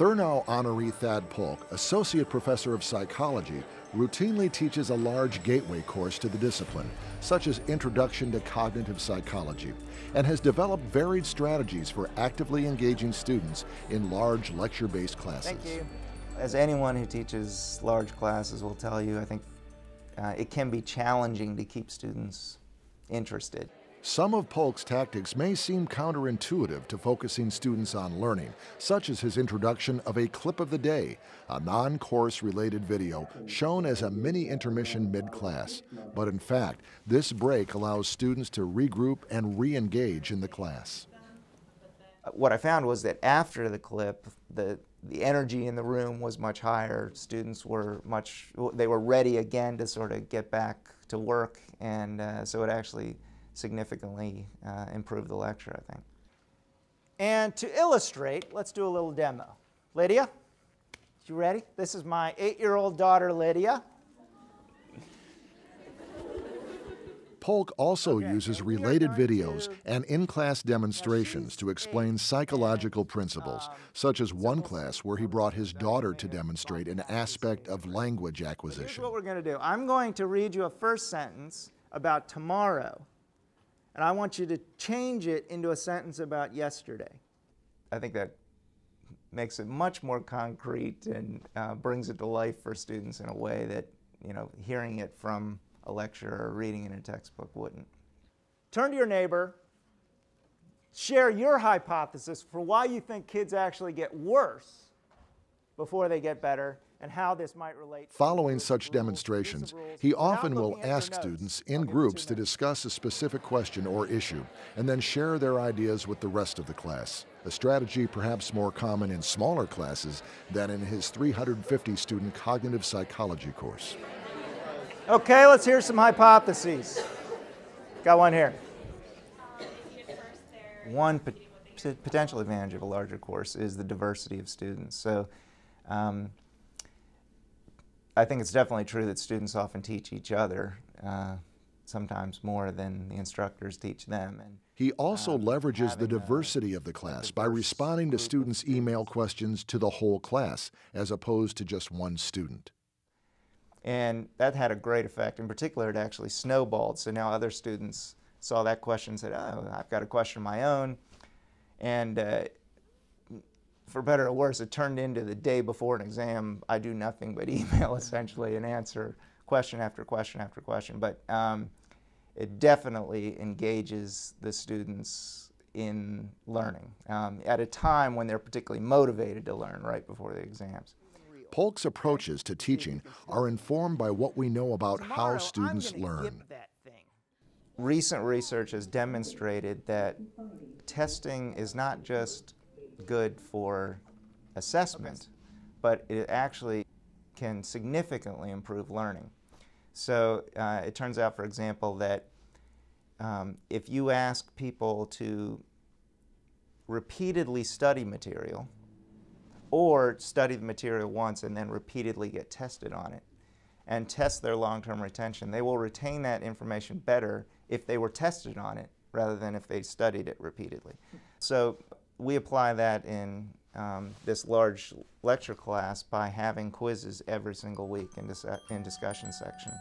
Thurnow honoree Thad Polk, associate professor of psychology, routinely teaches a large gateway course to the discipline, such as Introduction to Cognitive Psychology, and has developed varied strategies for actively engaging students in large lecture-based classes. Thank you. As anyone who teaches large classes will tell you, I think it can be challenging to keep students interested. Some of Polk's tactics may seem counterintuitive to focusing students on learning, such as his introduction of a clip of the day, a non-course related video shown as a mini intermission mid-class. But in fact, this break allows students to regroup and re-engage in the class. What I found was that after the clip, the energy in the room was much higher. Students were they were ready again to sort of get back to work, and so it actually significantly improved the lecture, I think. And to illustrate, let's do a little demo. Lydia, you ready? This is my 8-year-old daughter, Lydia. Polk also uses related videos and in-class demonstrations to explain psychological principles, such as one class where he brought his daughter to demonstrate an aspect of language acquisition. Here's what we're going to do. I'm going to read you a first sentence about tomorrow, and I want you to change it into a sentence about yesterday. I think that makes it much more concrete and brings it to life for students in a way that, hearing it from a lecture or reading in a textbook wouldn't. Turn to your neighbor, share your hypothesis for why you think kids actually get worse before they get better, and how this might relate. Following such demonstrations, he often will ask students in groups to discuss a specific question or issue, and then share their ideas with the rest of the class, a strategy perhaps more common in smaller classes than in his 350-student cognitive psychology course. Okay, let's hear some hypotheses. Got one here. One potential advantage of a larger course is the diversity of students. So I think it's definitely true that students often teach each other, sometimes more than the instructors teach them. And he also leverages the diversity of the class by responding to students' email questions to the whole class, as opposed to just one student. And that had a great effect. In particular, it actually snowballed. So now other students saw that question and said, oh, I've got a question of my own. And for better or worse, it turned into the day before an exam, I do nothing but email essentially and answer question after question after question. But it definitely engages the students in learning at a time when they're particularly motivated to learn right before the exams. Polk's approaches to teaching are informed by what we know about how students learn. Recent research has demonstrated that testing is not just good for assessment, but it actually can significantly improve learning. So it turns out, for example, that if you ask people to repeatedly study material, or study the material once and then repeatedly get tested on it, and test their long-term retention, they will retain that information better if they were tested on it rather than if they studied it repeatedly. So we apply that in this large lecture class by having quizzes every single week in discussion section.